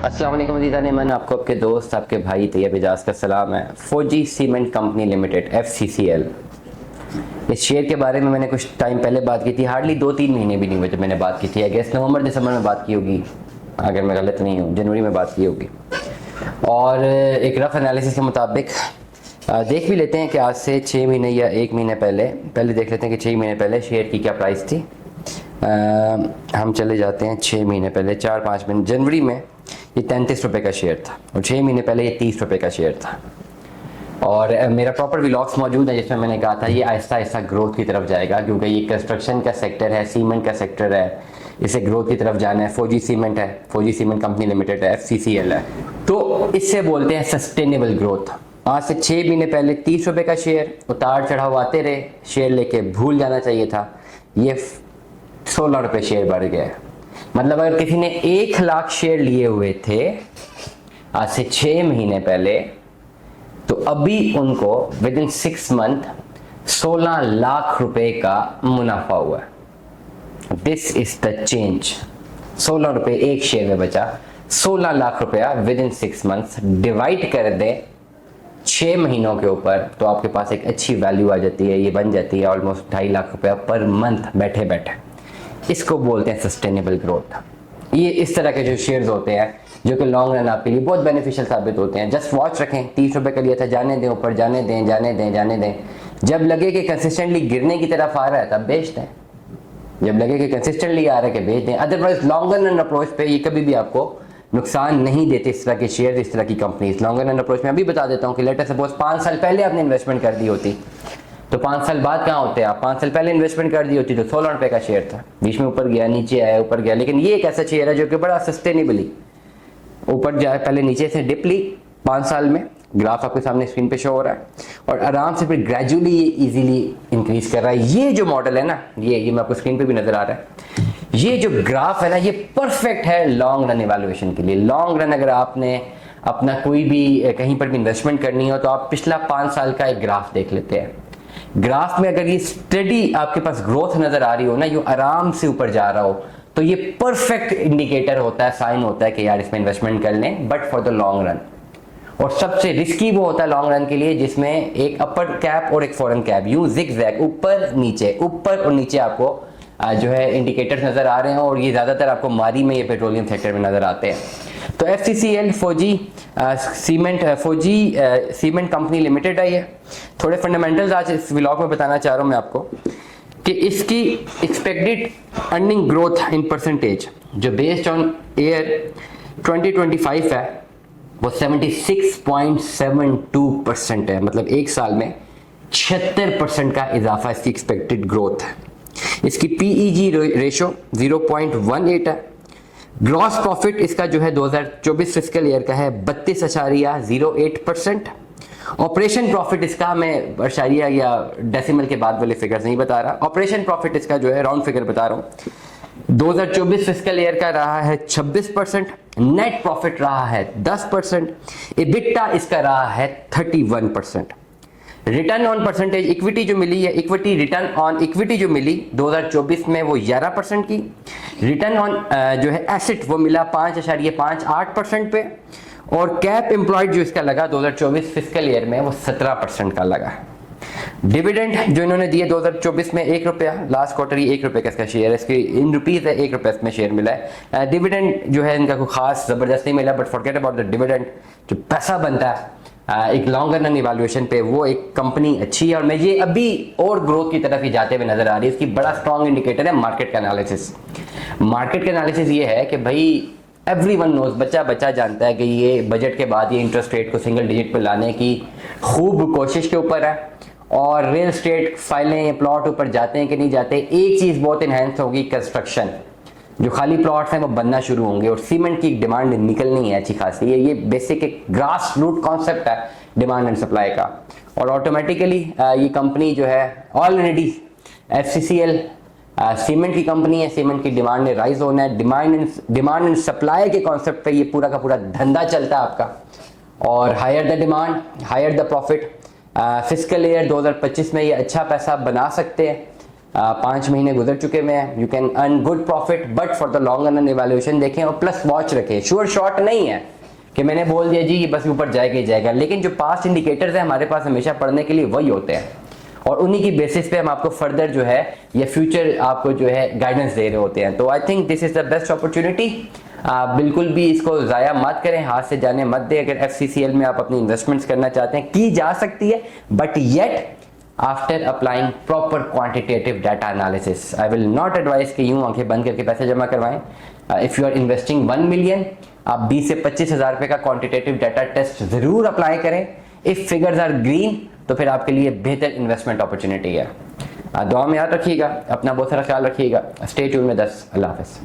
अस्सलाम वालेकुम अज़ीज़ान, मैं आपको आपके दोस्त आपके भाई तैयब एजाज का सलाम है। फौजी सीमेंट कंपनी लिमिटेड FCCL, इस शेयर के बारे में मैंने कुछ टाइम पहले बात की थी। हार्डली 2-3 महीने भी नहीं हुए जब मैंने बात की थी। आई गेस नवंबर दिसंबर में बात की होगी, अगर मैं गलत नहीं हूँ, जनवरी में बात की होगी। और एक रफ एनालिसिस के मुताबिक देख भी लेते हैं कि आज से 6 महीने या 1 महीने पहले देख लेते हैं कि 6 महीने पहले शेयर की क्या प्राइस थी। हम चले जाते हैं 6 महीने पहले, 4-5 महीने। जनवरी में ये 33 रुपये का शेयर था और 6 महीने पहले ये 30 रुपये का शेयर था। और मेरा प्रॉपर व्लॉग्स मौजूद है जिसमें मैंने कहा था ये आहिस्ता आहिस्ता ग्रोथ की तरफ जाएगा, क्योंकि ये कंस्ट्रक्शन का सेक्टर है, सीमेंट का सेक्टर है, इसे ग्रोथ की तरफ जाना है। फौजी सीमेंट है, फौजी सीमेंट कंपनी लिमिटेड है, FCCL है, तो इससे बोलते हैं सस्टेनेबल ग्रोथ। आज से 6 महीने पहले 30 रुपये का शेयर, उतार चढ़ाव आते रहे, शेयर लेके भूल जाना चाहिए था। ये 16 रुपये शेयर बढ़ गया है। मतलब अगर किसी ने 1 लाख शेयर लिए हुए थे आज से 6 महीने पहले, तो अभी उनको विद इन 6 मंथ 16 लाख रुपए का मुनाफा हुआ है। This is the change. 16 रुपए एक शेयर में बचा, 16 लाख रुपया विद इन 6 मंथ्स। डिवाइड कर दे 6 महीनों के ऊपर तो आपके पास एक अच्छी वैल्यू आ जाती है। ये बन जाती है ऑलमोस्ट 2.5 लाख रुपया पर मंथ बैठे बैठे। इसको बोलते हैं सस्टेनेबल ग्रोथ। ये इस तरह के जो शेयर्स होते हैं जो कि लॉन्ग रन आपके लिए बहुत बेनिफिशियल साबित होते हैं। जस्ट वॉच रखें, 30 रुपये का लिया था, जाने दें ऊपर, जाने दें, जाने दें, जाने दें। जब लगे कि कंसिस्टेंटली गिरने की तरफ आ रहा है तब बेच दें, जब लगे कि कंसिस्टेंटली आ रहा है कि बेच दें। अदरवाइज लॉन्ग रन अप्रोच पे ये कभी भी आपको नुकसान नहीं देते इस तरह के शेयर, इस तरह की कंपनीज। लॉन्ग रन अप्रोच में अभी बता देता हूँ कि लेटर सपोज 5 साल पहले आपने इन्वेस्टमेंट कर दी होती तो 5 साल बाद कहाँ होते हैं आप? 5 साल पहले इन्वेस्टमेंट कर दी होती तो 16 रुपये का शेयर था, बीच में ऊपर गया, नीचे आया, ऊपर गया। लेकिन ये एक ऐसा शेयर है जो कि बड़ा सस्टेनेबली ऊपर जाए, पहले नीचे से डिप ली 5 साल में, ग्राफ आपके सामने स्क्रीन पे शो हो रहा है, और आराम से फिर ग्रेजुअली ये इजीली इंक्रीज कर रहा है। ये जो मॉडल है ना, ये मैं आपको स्क्रीन पे भी नजर आ रहा है, ये जो ग्राफ है ना, ये परफेक्ट है लॉन्ग रन इवैल्यूएशन के लिए। लॉन्ग रन अगर आपने अपना कोई भी कहीं पर भी इन्वेस्टमेंट करनी हो तो आप पिछला 5 साल का एक ग्राफ देख लेते हैं। ग्राफ में अगर ये स्टडी आपके पास ग्रोथ नजर आ रही हो ना, यूं आराम से ऊपर जा रहा हो, तो ये परफेक्ट इंडिकेटर होता है, साइन होता है कि यार इसमें इन्वेस्टमेंट कर लें, but for the long run. और सबसे रिस्की वो होता है लॉन्ग रन के लिए जिसमें एक अपर कैप और एक फॉरेन कैप, यूं जिग-जैग ऊपर और नीचे आपको जो है इंडिकेटर्स नजर आ रहे हैं। और ये ज्यादातर आपको मारी में, ये पेट्रोलियम सेक्टर में नजर आते हैं। तो FCCL फौजी सीमेंट कंपनी लिमिटेड है। ये थोड़े फंडामेंटल्स आज इस व्लॉग में बताना चाह रहा हूं मैं आपको कि इसकी expected earning growth in percentage जो बेस्ड ऑन ईयर 2025 है वो 76.72% है। मतलब एक साल में 76% का इजाफा इसकी एक्सपेक्टेड ग्रोथ है। इसकी PEG रेशो 0.18 है। ग्रॉस प्रॉफिट इसका जो है 2024 फिस्कल ईयर का है 32.08%। ऑपरेशन प्रॉफिट इसका, मैं अशारिया या डेसिमल के बाद वाले फिगर्स नहीं बता रहा, ऑपरेशन प्रॉफिट इसका जो है राउंड फिगर बता रहा हूं, 2024 फिस्कल ईयर का रहा है 26%। नेट प्रॉफिट रहा है 10%। EBITDA इसका रहा है 31%। रिटर्न ऑन परसेंटेज इक्विटी जो मिली है, इक्विटी रिटर्न ऑन इक्विटी जो मिली 2024 में वो 11% की। रिटर्न ऑन जो है एसेट वो मिला 5.58% पे। और कैप एम्प्लॉयड जो इसका लगा 2024 फिस्कल ईयर में वो 17% का लगा। डिविडेंड जो इन्होंने दिए 2024 में 1 रुपया, लास्ट क्वार्टर ये 1 रुपये का इसका शेयर है, इसकी इन रुपीज है, 1 रुपये इसमें शेयर मिला है। डिविडेंड जो है इनका कोई खास जबरदस्त नहीं मिला, but forget about the dividend. जो पैसा बनता है एक लॉन्ग रन इवैल्यूएशन पे, वो एक कंपनी अच्छी है। और मैं ये अभी और ग्रोथ की तरफ ही जाते हुए नजर आ रही है। इसकी बड़ा स्ट्रॉन्ग इंडिकेटर है मार्केट का एनालिसिस। मार्केट का एनालिसिस ये है कि भाई एवरीवन नोज, बच्चा जानता है कि ये बजट के बाद ये इंटरेस्ट रेट को सिंगल डिजिट पर लाने की खूब कोशिश के ऊपर है। और रियल एस्टेट फाइलें, प्लॉट ऊपर जाते हैं कि नहीं जाते। एक चीज बहुत इनहेंस होगी, कंस्ट्रक्शन। जो खाली प्लॉट्स हैं वो बनना शुरू होंगे और सीमेंट की डिमांड निकलनी है अच्छी खासी। ये बेसिक एक ग्रास रूट कॉन्सेप्ट है डिमांड एंड सप्लाई का। और ऑटोमेटिकली ये कंपनी जो है ऑलरेडी FCCL सीमेंट की कंपनी है। सीमेंट की डिमांड में राइज होना है। डिमांड एंड सप्लाई के कॉन्सेप्ट पे ये पूरा का पूरा धंधा चलता है आपका। और higher the demand higher the profit. Fiscal year 2025 में ये अच्छा पैसा बना सकते हैं। 5 महीने गुजर चुके हुए हैं, you can earn good profit, but for the long run evaluation देखें और प्लस वॉच रखें। श्योर शॉट नहीं है कि मैंने बोल दिया जी ये बस ऊपर जाएगा ही जाएगा, लेकिन जो पास्ट इंडिकेटर्स हैं हमारे पास हमेशा पढ़ने के लिए वही होते हैं और उन्हीं की बेसिस पे हम आपको फर्दर जो है या फ्यूचर आपको जो है गाइडेंस दे रहे होते हैं। तो I think this is the best opportunity. बिल्कुल भी इसको ज़ाया मत करें, हाथ से जाने मत दें। अगर FCCL में आप अपनी इन्वेस्टमेंट्स करना चाहते हैं की जा सकती है, but yet after applying proper quantitative data analysis. I will not advise कि यूं आंखें बंद करके पैसे जमा करवाएं। If you are investing 1 million, आप 20 से 25 हज़ार रुपये का क्वांटिटेटिव डाटा टेस्ट ज़रूर अप्लाई करें। इफ़ फिगर्स आर ग्रीन तो फिर आपके लिए बेहतर इन्वेस्टमेंट अपॉर्चुनिटी है। दुआ में याद रखिएगा, अपना बहुत सारा ख्याल रखिएगा। स्टे ट्यून में 10। अल्लाह हाफ़िज़।